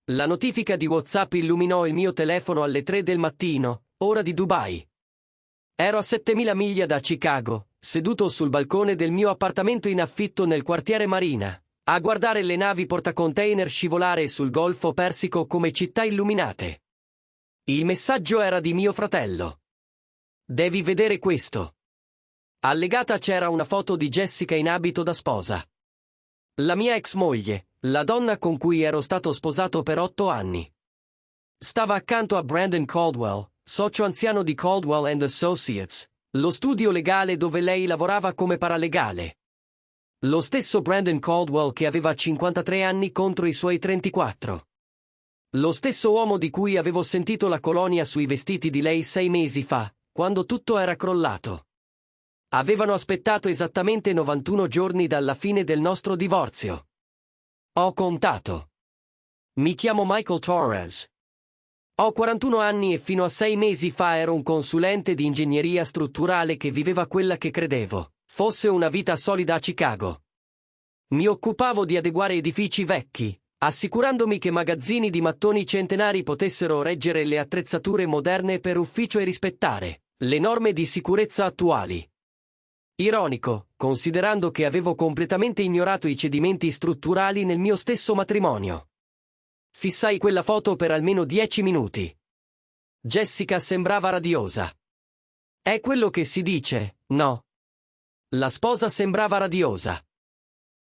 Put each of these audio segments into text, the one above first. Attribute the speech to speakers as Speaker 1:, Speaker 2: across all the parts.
Speaker 1: La notifica di WhatsApp illuminò il mio telefono alle 3 del mattino, ora di Dubai. Ero a 7000 miglia da Chicago, seduto sul balcone del mio appartamento in affitto nel quartiere Marina, a guardare le navi portacontainer scivolare sul Golfo Persico come città illuminate. Il messaggio era di mio fratello. Devi vedere questo. Allegata c'era una foto di Jessica in abito da sposa. La mia ex moglie, la donna con cui ero stato sposato per 8 anni. Stava accanto a Brandon Caldwell, socio anziano di Caldwell and Associates, lo studio legale dove lei lavorava come paralegale. Lo stesso Brandon Caldwell che aveva 53 anni contro i suoi 34. Lo stesso uomo di cui avevo sentito la colonia sui vestiti di lei 6 mesi fa, quando tutto era crollato. Avevano aspettato esattamente 91 giorni dalla fine del nostro divorzio. Ho contato. Mi chiamo Michael Torres. Ho 41 anni e fino a 6 mesi fa ero un consulente di ingegneria strutturale che viveva quella che credevo fosse una vita solida a Chicago. Mi occupavo di adeguare edifici vecchi, assicurandomi che magazzini di mattoni centenari potessero reggere le attrezzature moderne per ufficio e rispettare le norme di sicurezza attuali. Ironico, considerando che avevo completamente ignorato i cedimenti strutturali nel mio stesso matrimonio. Fissai quella foto per almeno 10 minuti. Jessica sembrava radiosa. È quello che si dice, no? La sposa sembrava radiosa.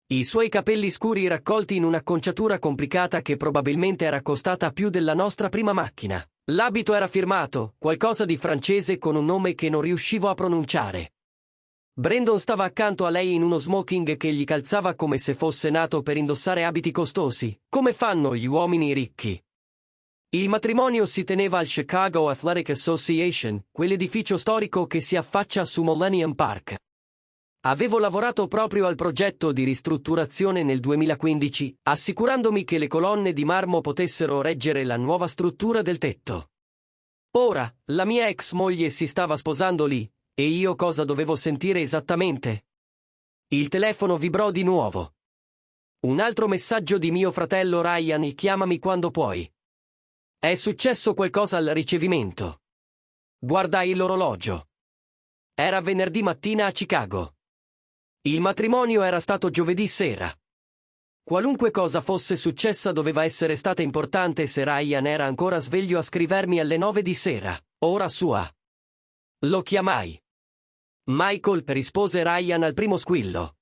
Speaker 1: I suoi capelli scuri raccolti in un'acconciatura complicata che probabilmente era costata più della nostra prima macchina. L'abito era firmato, qualcosa di francese con un nome che non riuscivo a pronunciare. Brandon stava accanto a lei in uno smoking che gli calzava come se fosse nato per indossare abiti costosi, come fanno gli uomini ricchi. Il matrimonio si teneva al Chicago Athletic Association, quell'edificio storico che si affaccia su Millennium Park. Avevo lavorato proprio al progetto di ristrutturazione nel 2015, assicurandomi che le colonne di marmo potessero reggere la nuova struttura del tetto. Ora, la mia ex moglie si stava sposando lì, e io cosa dovevo sentire esattamente? Il telefono vibrò di nuovo. Un altro messaggio di mio fratello Ryan: chiamami quando puoi. È successo qualcosa al ricevimento. Guardai l'orologio. Era venerdì mattina a Chicago. Il matrimonio era stato giovedì sera. Qualunque cosa fosse successa doveva essere stata importante se Ryan era ancora sveglio a scrivermi alle 9 di sera, ora sua. Lo chiamai. Michael, rispose Ryan al primo squillo.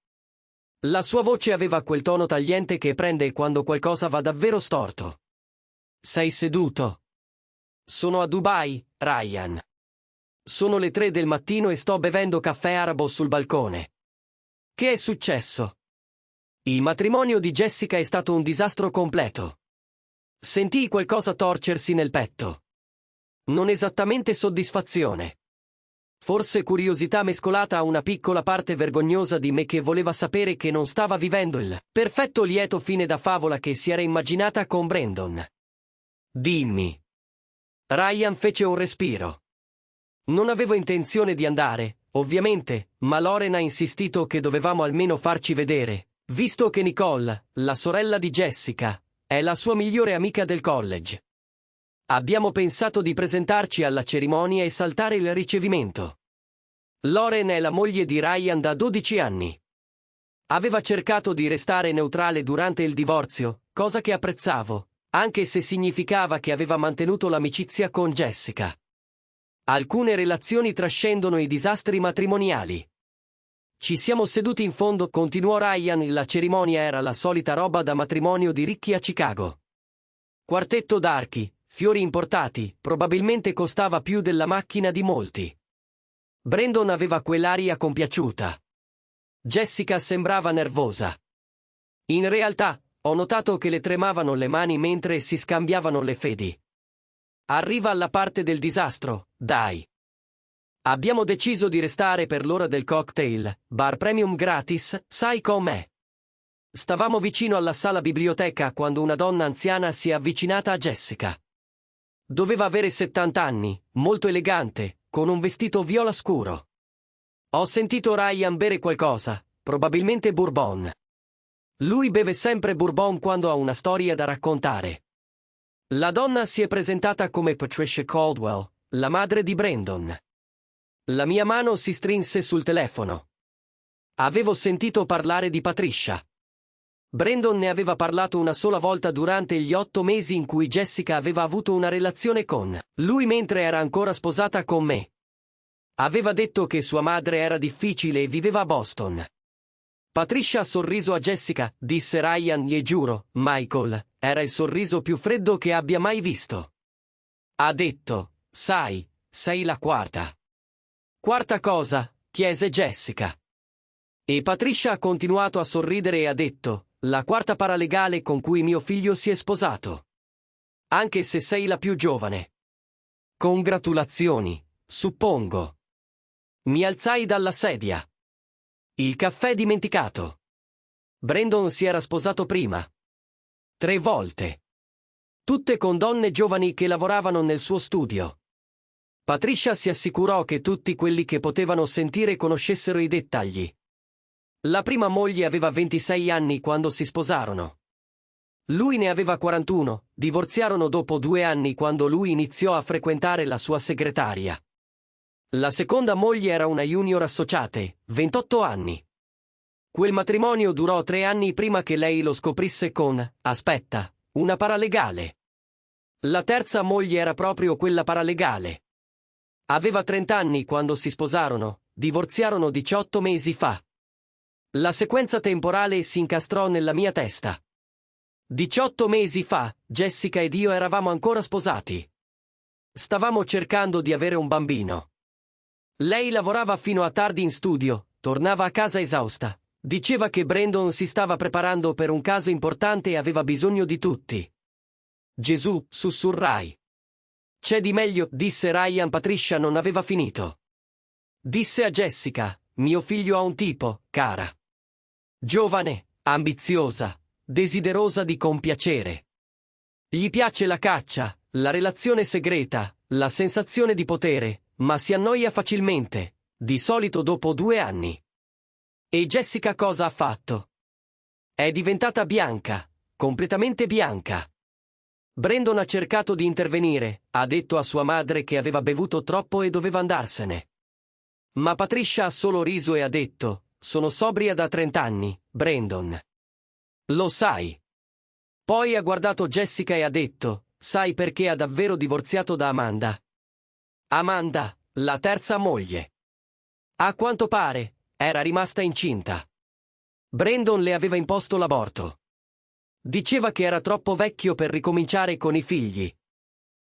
Speaker 1: La sua voce aveva quel tono tagliente che prende quando qualcosa va davvero storto. Sei seduto? Sono a Dubai, Ryan. Sono le 3 del mattino e sto bevendo caffè arabo sul balcone. Che è successo? Il matrimonio di Jessica è stato un disastro completo. Sentii qualcosa torcersi nel petto. Non esattamente soddisfazione. Forse curiosità mescolata a una piccola parte vergognosa di me che voleva sapere che non stava vivendo il perfetto lieto fine da favola che si era immaginata con Brandon. Dimmi. Ryan fece un respiro. Non avevo intenzione di andare, ovviamente, ma Lauren ha insistito che dovevamo almeno farci vedere, visto che Nicole, la sorella di Jessica, è la sua migliore amica del college. Abbiamo pensato di presentarci alla cerimonia e saltare il ricevimento. Lauren è la moglie di Ryan da 12 anni. Aveva cercato di restare neutrale durante il divorzio, cosa che apprezzavo, anche se significava che aveva mantenuto l'amicizia con Jessica. Alcune relazioni trascendono i disastri matrimoniali. Ci siamo seduti in fondo, continuò Ryan, la cerimonia era la solita roba da matrimonio di ricchi a Chicago. Quartetto d'archi, fiori importati, probabilmente costava più della macchina di molti. Brandon aveva quell'aria compiaciuta. Jessica sembrava nervosa. In realtà, ho notato che le tremavano le mani mentre si scambiavano le fedi. Arriva alla parte del disastro, dai. Abbiamo deciso di restare per l'ora del cocktail, bar premium gratis, sai com'è. Stavamo vicino alla sala biblioteca quando una donna anziana si è avvicinata a Jessica. Doveva avere 70 anni, molto elegante, con un vestito viola scuro. Ho sentito Ryan bere qualcosa, probabilmente bourbon. Lui beve sempre bourbon quando ha una storia da raccontare. La donna si è presentata come Patricia Caldwell, la madre di Brandon. La mia mano si strinse sul telefono. Avevo sentito parlare di Patricia. Brandon ne aveva parlato una sola volta durante gli 8 mesi in cui Jessica aveva avuto una relazione con lui mentre era ancora sposata con me. Aveva detto che sua madre era difficile e viveva a Boston. Patricia ha sorriso a Jessica, disse Ryan, e giuro, Michael, era il sorriso più freddo che abbia mai visto. Ha detto, sai, sei la quarta. Quarta cosa? Chiese Jessica. E Patricia ha continuato a sorridere e ha detto, la quarta paralegale con cui mio figlio si è sposato. Anche se sei la più giovane. Congratulazioni, suppongo. Mi alzai dalla sedia. Il caffè dimenticato. Brandon si era sposato prima. 3 volte. Tutte con donne giovani che lavoravano nel suo studio. Patricia si assicurò che tutti quelli che potevano sentire conoscessero i dettagli. La prima moglie aveva 26 anni quando si sposarono. Lui ne aveva 41, divorziarono dopo 2 anni quando lui iniziò a frequentare la sua segretaria. La seconda moglie era una junior associate, 28 anni. Quel matrimonio durò 3 anni prima che lei lo scoprisse con, aspetta, una paralegale. La terza moglie era proprio quella paralegale. Aveva 30 anni quando si sposarono, divorziarono 18 mesi fa. La sequenza temporale si incastrò nella mia testa. 18 mesi fa, Jessica ed io eravamo ancora sposati. Stavamo cercando di avere un bambino. Lei lavorava fino a tardi in studio, tornava a casa esausta. Diceva che Brandon si stava preparando per un caso importante e aveva bisogno di tutti. Gesù, sussurrai. C'è di meglio, disse Ryan. Patricia non aveva finito. Disse a Jessica, mio figlio ha un tipo, cara. Giovane, ambiziosa, desiderosa di compiacere. Gli piace la caccia, la relazione segreta, la sensazione di potere, ma si annoia facilmente, di solito dopo 2 anni. E Jessica cosa ha fatto? È diventata bianca, completamente bianca. Brandon ha cercato di intervenire, ha detto a sua madre che aveva bevuto troppo e doveva andarsene. Ma Patricia ha solo riso e ha detto, sono sobria da 30 anni, Brandon. Lo sai. Poi ha guardato Jessica e ha detto, sai perché ha davvero divorziato da Amanda? Amanda, la terza moglie. A quanto pare, era rimasta incinta. Brandon le aveva imposto l'aborto. Diceva che era troppo vecchio per ricominciare con i figli.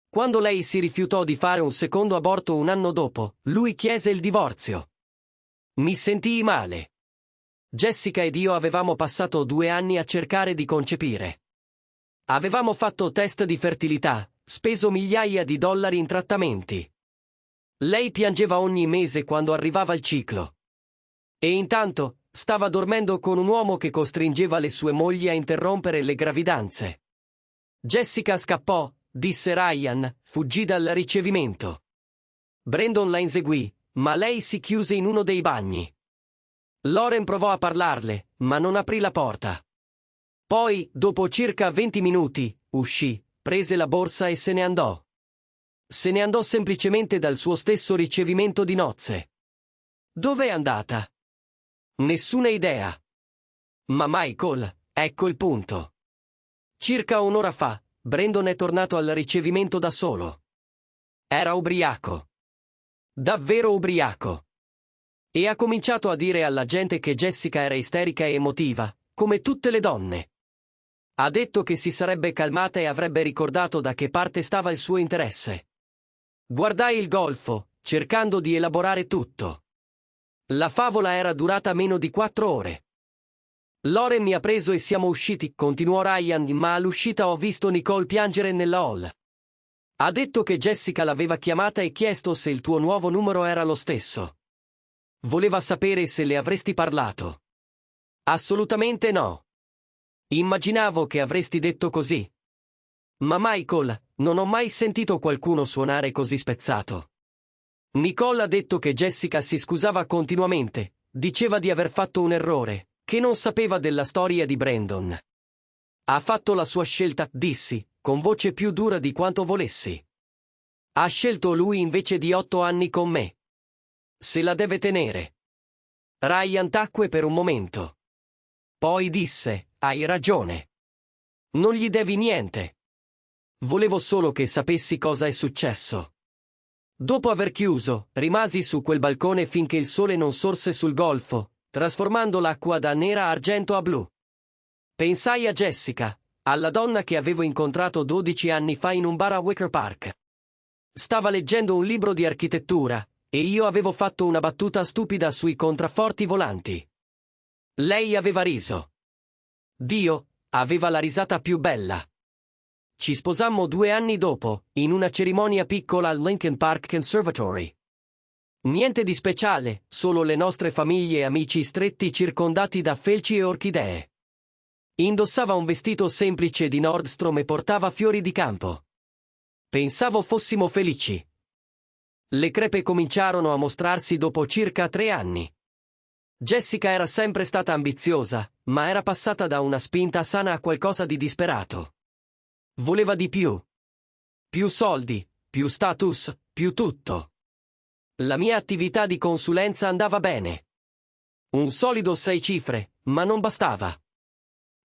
Speaker 1: Quando lei si rifiutò di fare un secondo aborto 1 anno dopo, lui chiese il divorzio. Mi sentii male. Jessica ed io avevamo passato 2 anni a cercare di concepire. Avevamo fatto test di fertilità, speso migliaia di dollari in trattamenti. Lei piangeva ogni mese quando arrivava il ciclo. E intanto, stava dormendo con un uomo che costringeva le sue mogli a interrompere le gravidanze. Jessica scappò, disse Ryan, fuggì dal ricevimento. Brandon la inseguì, ma lei si chiuse in uno dei bagni. Lauren provò a parlarle, ma non aprì la porta. Poi, dopo circa 20 minuti, uscì, prese la borsa e se ne andò. Se ne andò semplicemente dal suo stesso ricevimento di nozze. Dov'è andata? Nessuna idea. Ma Michael, ecco il punto. Circa 1 ora fa, Brandon è tornato al ricevimento da solo. Era ubriaco. Davvero ubriaco. E ha cominciato a dire alla gente che Jessica era isterica e emotiva, come tutte le donne. Ha detto che si sarebbe calmata e avrebbe ricordato da che parte stava il suo interesse. Guardai il golfo, cercando di elaborare tutto. La favola era durata meno di 4 ore. Lauren mi ha preso e siamo usciti, continuò Ryan, ma all'uscita ho visto Nicole piangere nella hall. Ha detto che Jessica l'aveva chiamata e chiesto se il tuo nuovo numero era lo stesso. Voleva sapere se le avresti parlato. Assolutamente no. Immaginavo che avresti detto così. Ma Michael, non ho mai sentito qualcuno suonare così spezzato. Nicole ha detto che Jessica si scusava continuamente, diceva di aver fatto un errore, che non sapeva della storia di Brandon. Ha fatto la sua scelta, dissi, con voce più dura di quanto volessi. Ha scelto lui invece di 8 anni con me. Se la deve tenere. Ryan tacque per un momento. Poi disse, hai ragione. Non gli devi niente. Volevo solo che sapessi cosa è successo. Dopo aver chiuso, rimasi su quel balcone finché il sole non sorse sul golfo, trasformando l'acqua da nera a argento a blu. Pensai a Jessica, alla donna che avevo incontrato 12 anni fa in un bar a Wicker Park. Stava leggendo un libro di architettura, e io avevo fatto una battuta stupida sui contrafforti volanti. Lei aveva riso. Dio, aveva la risata più bella. Ci sposammo 2 anni dopo, in una cerimonia piccola al Lincoln Park Conservatory. Niente di speciale, solo le nostre famiglie e amici stretti circondati da felci e orchidee. Indossava un vestito semplice di Nordstrom e portava fiori di campo. Pensavo fossimo felici. Le crepe cominciarono a mostrarsi dopo circa 3 anni. Jessica era sempre stata ambiziosa, ma era passata da una spinta sana a qualcosa di disperato. Voleva di più. Più soldi, più status, più tutto. La mia attività di consulenza andava bene. Un solido 6 cifre, ma non bastava.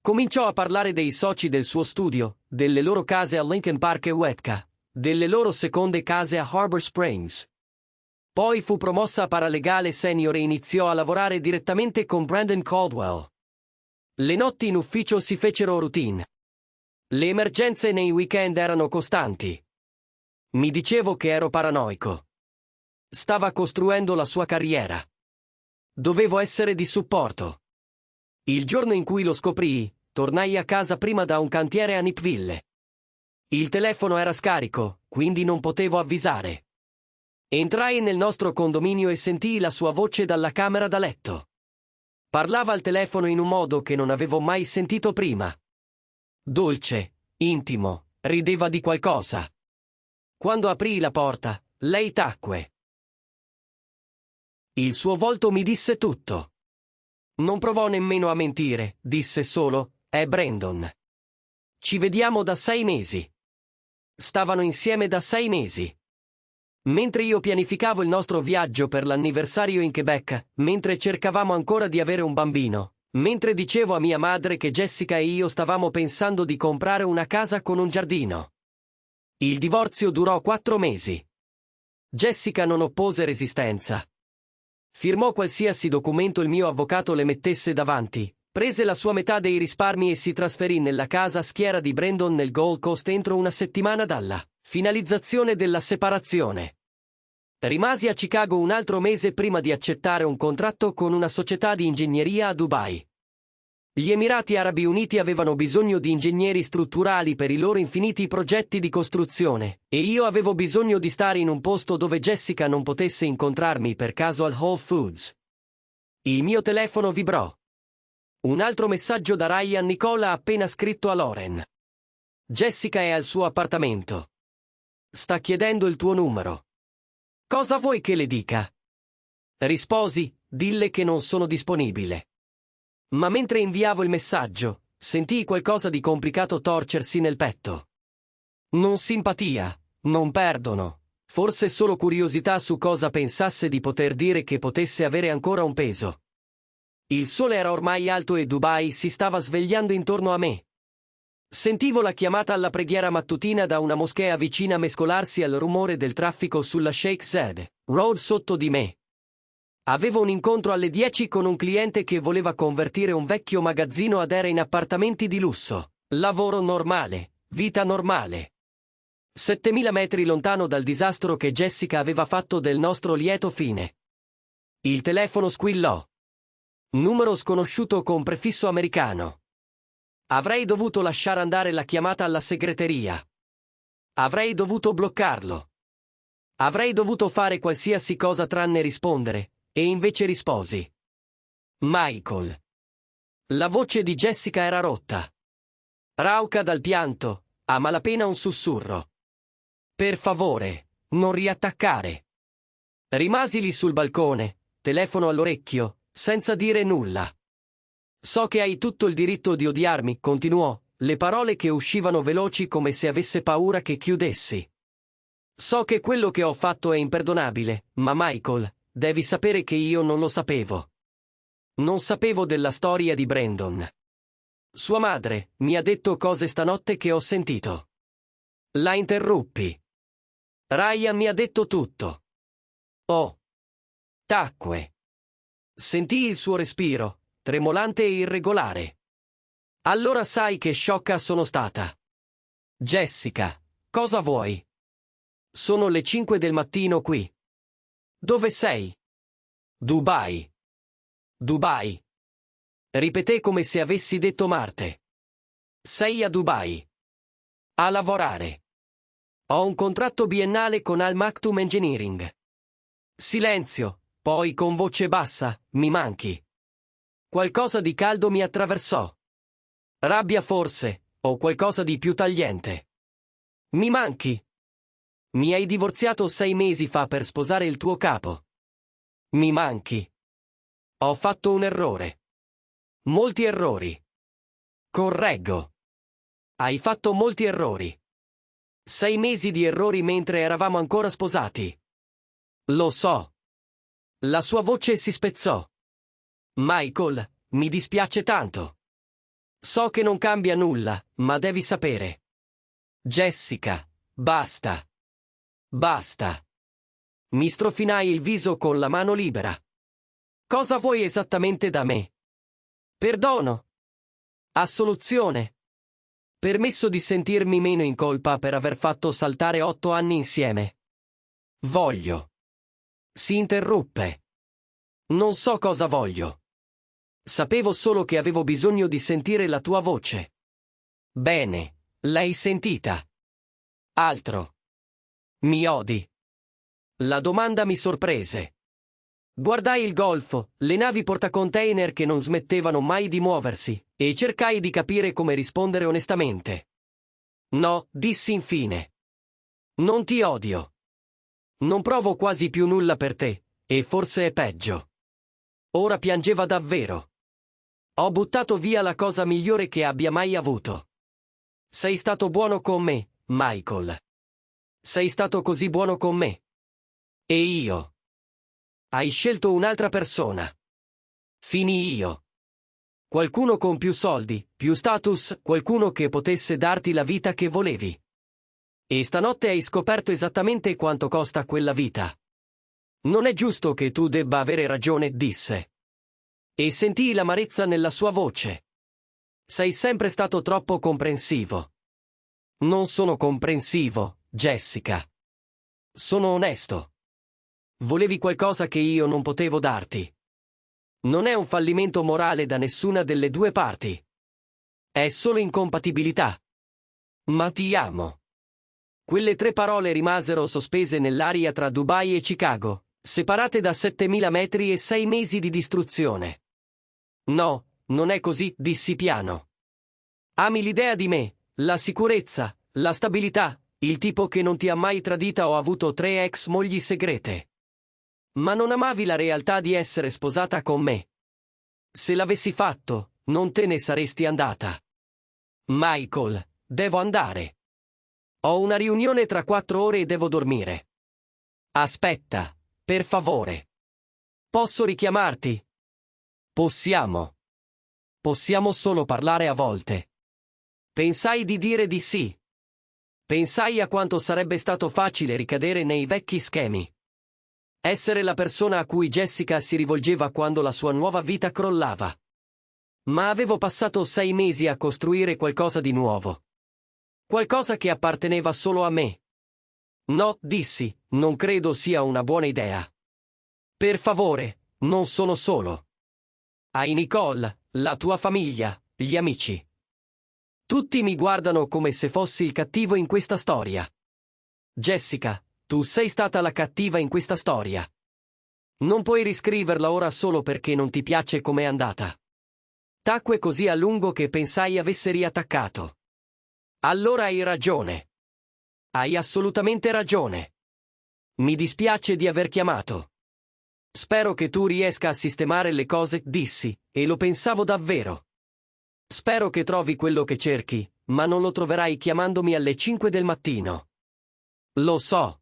Speaker 1: Cominciò a parlare dei soci del suo studio, delle loro case a Lincoln Park e Wetka, delle loro seconde case a Harbor Springs. Poi fu promossa a paralegale senior e iniziò a lavorare direttamente con Brandon Caldwell. Le notti in ufficio si fecero routine. Le emergenze nei weekend erano costanti. Mi dicevo che ero paranoico. Stava costruendo la sua carriera. Dovevo essere di supporto. Il giorno in cui lo scoprii, tornai a casa prima da un cantiere a Nipville. Il telefono era scarico, quindi non potevo avvisare. Entrai nel nostro condominio e sentii la sua voce dalla camera da letto. Parlava al telefono in un modo che non avevo mai sentito prima. Dolce, intimo, rideva di qualcosa. Quando aprii la porta, lei tacque. Il suo volto mi disse tutto. Non provò nemmeno a mentire, disse solo, è Brandon. Ci vediamo da 6 mesi. Stavano insieme da 6 mesi. Mentre io pianificavo il nostro viaggio per l'anniversario in Quebec, mentre cercavamo ancora di avere un bambino, mentre dicevo a mia madre che Jessica e io stavamo pensando di comprare una casa con un giardino. Il divorzio durò 4 mesi. Jessica non oppose resistenza. Firmò qualsiasi documento il mio avvocato le mettesse davanti, prese la sua metà dei risparmi e si trasferì nella casa schiera di Brandon nel Gold Coast entro una settimana dalla finalizzazione della separazione. Rimasi a Chicago un altro mese prima di accettare un contratto con una società di ingegneria a Dubai. Gli Emirati Arabi Uniti avevano bisogno di ingegneri strutturali per i loro infiniti progetti di costruzione, e io avevo bisogno di stare in un posto dove Jessica non potesse incontrarmi per caso al Whole Foods. Il mio telefono vibrò. Un altro messaggio da Ryan Nicola ha appena scritto a Lauren. Jessica è al suo appartamento. Sta chiedendo il tuo numero. Cosa vuoi che le dica? Risposi, dille che non sono disponibile. Ma mentre inviavo il messaggio, sentii qualcosa di complicato torcersi nel petto. Non simpatia, non perdono, forse solo curiosità su cosa pensasse di poter dire che potesse avere ancora un peso. Il sole era ormai alto e Dubai si stava svegliando intorno a me. Sentivo la chiamata alla preghiera mattutina da una moschea vicina mescolarsi al rumore del traffico sulla Sheikh Zayed Road sotto di me. Avevo un incontro alle 10 con un cliente che voleva convertire un vecchio magazzino ad era in appartamenti di lusso. Lavoro normale, vita normale. 7.000 metri lontano dal disastro che Jessica aveva fatto del nostro lieto fine. Il telefono squillò. Numero sconosciuto con prefisso americano. Avrei dovuto lasciare andare la chiamata alla segreteria. Avrei dovuto bloccarlo. Avrei dovuto fare qualsiasi cosa tranne rispondere, e invece risposi. Michael. La voce di Jessica era rotta. Rauca dal pianto, a malapena un sussurro. Per favore, non riattaccare. Rimasi lì sul balcone, telefono all'orecchio, senza dire nulla. So che hai tutto il diritto di odiarmi, continuò, le parole che uscivano veloci come se avesse paura che chiudessi. So che quello che ho fatto è imperdonabile, ma Michael, devi sapere che io non lo sapevo. Non sapevo della storia di Brandon. Sua madre mi ha detto cose stanotte che ho sentito. La interruppi. Ryan mi ha detto tutto. Oh. Tacque. Sentii il suo respiro, tremolante e irregolare. Allora sai che sciocca sono stata. Jessica, cosa vuoi? Sono le 5 del mattino qui. Dove sei? Dubai. Dubai. Ripeté come se avessi detto Marte. Sei a Dubai. A lavorare. Ho un contratto biennale con Al Maktoum Engineering. Silenzio, poi con voce bassa, mi manchi. Qualcosa di caldo mi attraversò. Rabbia forse, o qualcosa di più tagliente. Mi manchi. Mi hai divorziato 6 mesi fa per sposare il tuo capo. Mi manchi. Ho fatto un errore. Molti errori. Correggo. Hai fatto molti errori. 6 mesi di errori mentre eravamo ancora sposati. Lo so. La sua voce si spezzò. Michael, mi dispiace tanto. So che non cambia nulla, ma devi sapere. Jessica, basta. Basta. Mi strofinai il viso con la mano libera. Cosa vuoi esattamente da me? Perdono. Assoluzione. Permesso di sentirmi meno in colpa per aver fatto saltare 8 anni insieme. Voglio. Si interruppe. Non so cosa voglio. Sapevo solo che avevo bisogno di sentire la tua voce. Bene, l'hai sentita. Altro. Mi odi? La domanda mi sorprese. Guardai il golfo, le navi portacontainer che non smettevano mai di muoversi, e cercai di capire come rispondere onestamente. No, dissi infine. Non ti odio. Non provo quasi più nulla per te, e forse è peggio. Ora piangeva davvero. Ho buttato via la cosa migliore che abbia mai avuto. Sei stato buono con me, Michael. Sei stato così buono con me. E io. Hai scelto un'altra persona. Finì io. Qualcuno con più soldi, più status, qualcuno che potesse darti la vita che volevi. E stanotte hai scoperto esattamente quanto costa quella vita. Non è giusto che tu debba avere ragione, disse. E sentii l'amarezza nella sua voce. Sei sempre stato troppo comprensivo. Non sono comprensivo, Jessica. Sono onesto. Volevi qualcosa che io non potevo darti. Non è un fallimento morale da nessuna delle due parti. È solo incompatibilità. Ma ti amo. Quelle 3 parole rimasero sospese nell'aria tra Dubai e Chicago, separate da 7000 metri e 6 mesi di distruzione. No, non è così, dissi piano. Ami l'idea di me, la sicurezza, la stabilità, il tipo che non ti ha mai tradita o avuto 3 ex mogli segrete. Ma non amavi la realtà di essere sposata con me. Se l'avessi fatto, non te ne saresti andata. Michael, devo andare. Ho una riunione tra 4 ore e devo dormire. Aspetta, per favore. Posso richiamarti? Possiamo. Possiamo solo parlare a volte. Pensai di dire di sì. Pensai a quanto sarebbe stato facile ricadere nei vecchi schemi. Essere la persona a cui Jessica si rivolgeva quando la sua nuova vita crollava. Ma avevo passato 6 mesi a costruire qualcosa di nuovo. Qualcosa che apparteneva solo a me. No, dissi, non credo sia una buona idea. Per favore, non sono solo. Hai Nicole, la tua famiglia, gli amici. Tutti mi guardano come se fossi il cattivo in questa storia. Jessica, tu sei stata la cattiva in questa storia. Non puoi riscriverla ora solo perché non ti piace com'è andata. Tacque così a lungo che pensai avesse riattaccato. Allora hai ragione. Hai assolutamente ragione. Mi dispiace di aver chiamato. Spero che tu riesca a sistemare le cose, dissi, e lo pensavo davvero. Spero che trovi quello che cerchi, ma non lo troverai chiamandomi alle 5 del mattino. Lo so.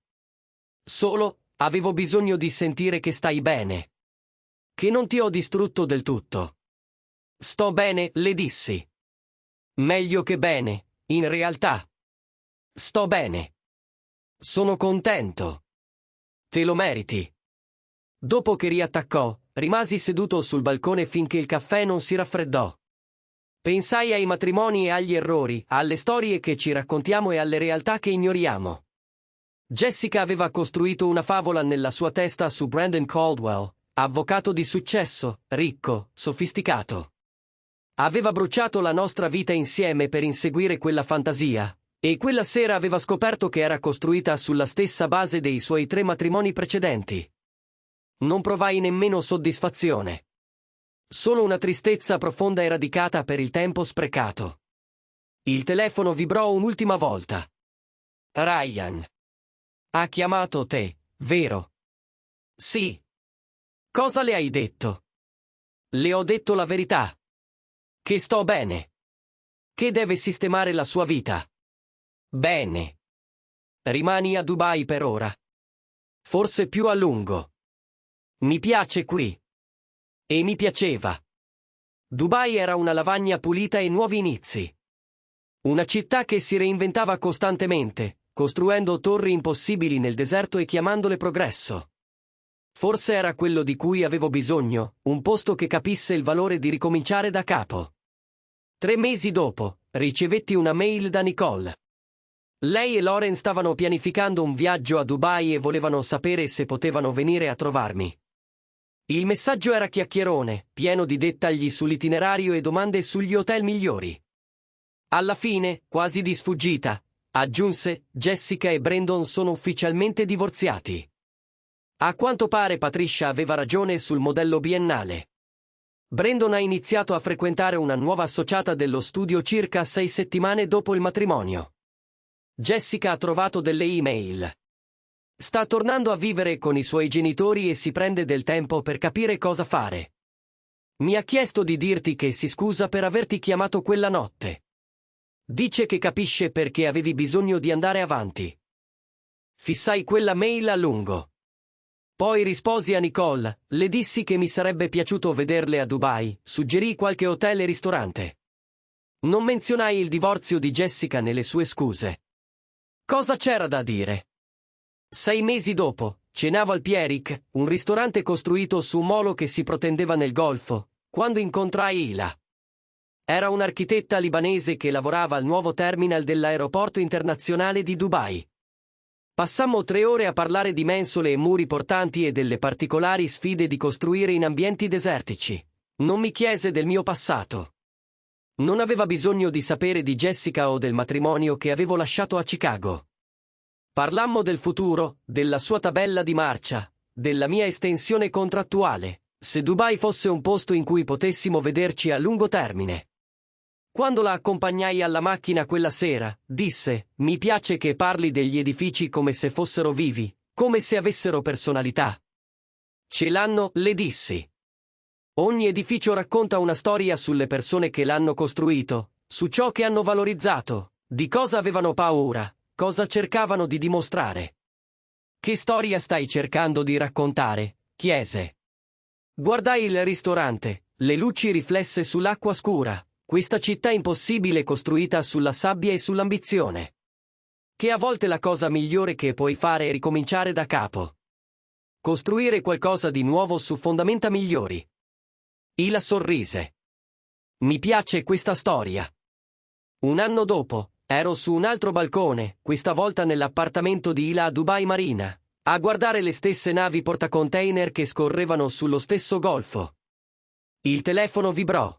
Speaker 1: Solo, avevo bisogno di sentire che stai bene. Che non ti ho distrutto del tutto. Sto bene, le dissi. Meglio che bene, in realtà. Sto bene. Sono contento. Te lo meriti. Dopo che riattaccò, rimasi seduto sul balcone finché il caffè non si raffreddò. Pensai ai matrimoni e agli errori, alle storie che ci raccontiamo e alle realtà che ignoriamo. Jessica aveva costruito una favola nella sua testa su Brandon Caldwell, avvocato di successo, ricco, sofisticato. Aveva bruciato la nostra vita insieme per inseguire quella fantasia, e quella sera aveva scoperto che era costruita sulla stessa base dei suoi 3 matrimoni precedenti. Non provai nemmeno soddisfazione. Solo una tristezza profonda e radicata per il tempo sprecato. Il telefono vibrò un'ultima volta. Ryan. Ha chiamato te, vero? Sì. Cosa le hai detto? Le ho detto la verità. Che sto bene. Che deve sistemare la sua vita. Bene. Rimani a Dubai per ora. Forse più a lungo. Mi piace qui. E mi piaceva. Dubai era una lavagna pulita e nuovi inizi. Una città che si reinventava costantemente, costruendo torri impossibili nel deserto e chiamandole progresso. Forse era quello di cui avevo bisogno, un posto che capisse il valore di ricominciare da capo. 3 mesi dopo, ricevetti una mail da Nicole. Lei e Lauren stavano pianificando un viaggio a Dubai e volevano sapere se potevano venire a trovarmi. Il messaggio era chiacchierone, pieno di dettagli sull'itinerario e domande sugli hotel migliori. Alla fine, quasi di sfuggita, aggiunse: Jessica e Brandon sono ufficialmente divorziati. A quanto pare Patricia aveva ragione sul modello biennale. Brandon ha iniziato a frequentare una nuova associata dello studio circa 6 settimane dopo il matrimonio. Jessica ha trovato delle email. Sta tornando a vivere con i suoi genitori e si prende del tempo per capire cosa fare. Mi ha chiesto di dirti che si scusa per averti chiamato quella notte. Dice che capisce perché avevi bisogno di andare avanti. Fissai quella mail a lungo. Poi risposi a Nicole, le dissi che mi sarebbe piaciuto vederle a Dubai, suggerì qualche hotel e ristorante. Non menzionai il divorzio di Jessica nelle sue scuse. Cosa c'era da dire? 6 mesi dopo, cenavo al Pierrick, un ristorante costruito su un molo che si protendeva nel golfo, quando incontrai Ila. Era un'architetta libanese che lavorava al nuovo terminal dell'aeroporto internazionale di Dubai. Passammo 3 ore a parlare di mensole e muri portanti e delle particolari sfide di costruire in ambienti desertici. Non mi chiese del mio passato. Non aveva bisogno di sapere di Jessica o del matrimonio che avevo lasciato a Chicago. Parlammo del futuro, della sua tabella di marcia, della mia estensione contrattuale, se Dubai fosse un posto in cui potessimo vederci a lungo termine. Quando la accompagnai alla macchina quella sera, disse: mi piace che parli degli edifici come se fossero vivi, come se avessero personalità. Ce l'hanno, le dissi. Ogni edificio racconta una storia sulle persone che l'hanno costruito, su ciò che hanno valorizzato, di cosa avevano paura, cosa cercavano di dimostrare. Che storia stai cercando di raccontare? Chiese. Guardai il ristorante, le luci riflesse sull'acqua scura, questa città impossibile costruita sulla sabbia e sull'ambizione. Che a volte la cosa migliore che puoi fare è ricominciare da capo. Costruire qualcosa di nuovo su fondamenta migliori. Ila sorrise. Mi piace questa storia. Un anno dopo, ero su un altro balcone, questa volta nell'appartamento di Ila a Dubai Marina, a guardare le stesse navi portacontainer che scorrevano sullo stesso golfo. Il telefono vibrò.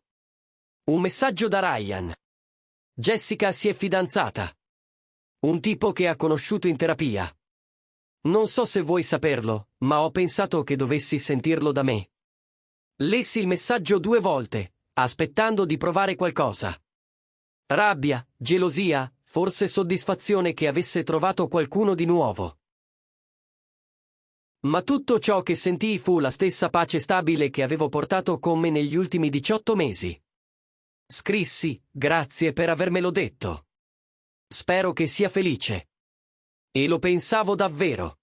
Speaker 1: Un messaggio da Ryan. Jessica si è fidanzata. Un tipo che ha conosciuto in terapia. Non so se vuoi saperlo, ma ho pensato che dovessi sentirlo da me. Lessi il messaggio 2 volte, aspettando di provare qualcosa. Rabbia, gelosia, forse soddisfazione che avesse trovato qualcuno di nuovo. Ma tutto ciò che sentii fu la stessa pace stabile che avevo portato con me negli ultimi 18 mesi. Scrissi, grazie per avermelo detto. Spero che sia felice. E lo pensavo davvero.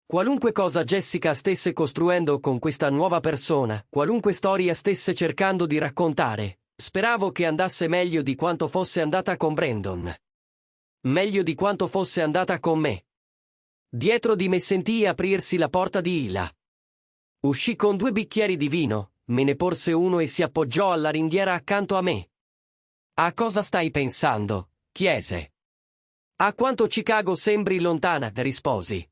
Speaker 1: Qualunque cosa Jessica stesse costruendo con questa nuova persona, qualunque storia stesse cercando di raccontare, speravo che andasse meglio di quanto fosse andata con Brandon. Meglio di quanto fosse andata con me. Dietro di me sentii aprirsi la porta di Ila. Uscì con 2 bicchieri di vino, me ne porse uno e si appoggiò alla ringhiera accanto a me. A cosa stai pensando? Chiese. A quanto Chicago sembri lontana, risposi.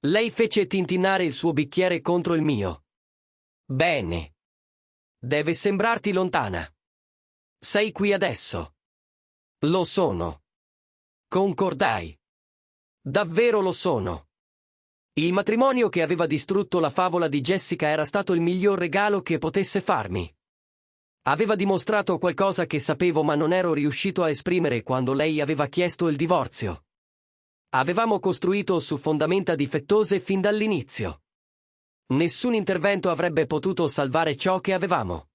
Speaker 1: Lei fece tintinnare il suo bicchiere contro il mio. Bene. Deve sembrarti lontana. Sei qui adesso. Lo sono. Concordai. Davvero lo sono. Il matrimonio che aveva distrutto la favola di Jessica era stato il miglior regalo che potesse farmi. Aveva dimostrato qualcosa che sapevo ma non ero riuscito a esprimere quando lei aveva chiesto il divorzio. Avevamo costruito su fondamenta difettose fin dall'inizio. Nessun intervento avrebbe potuto salvare ciò che avevamo.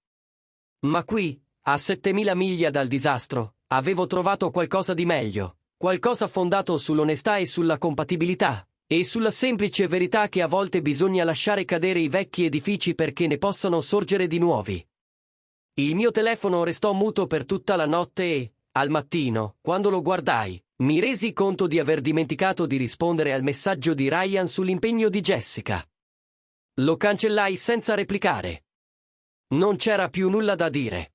Speaker 1: Ma qui, a 7000 miglia dal disastro, avevo trovato qualcosa di meglio, qualcosa fondato sull'onestà e sulla compatibilità, e sulla semplice verità che a volte bisogna lasciare cadere i vecchi edifici perché ne possano sorgere di nuovi. Il mio telefono restò muto per tutta la notte e, al mattino, quando lo guardai, mi resi conto di aver dimenticato di rispondere al messaggio di Ryan sull'impegno di Jessica. Lo cancellai senza replicare. Non c'era più nulla da dire.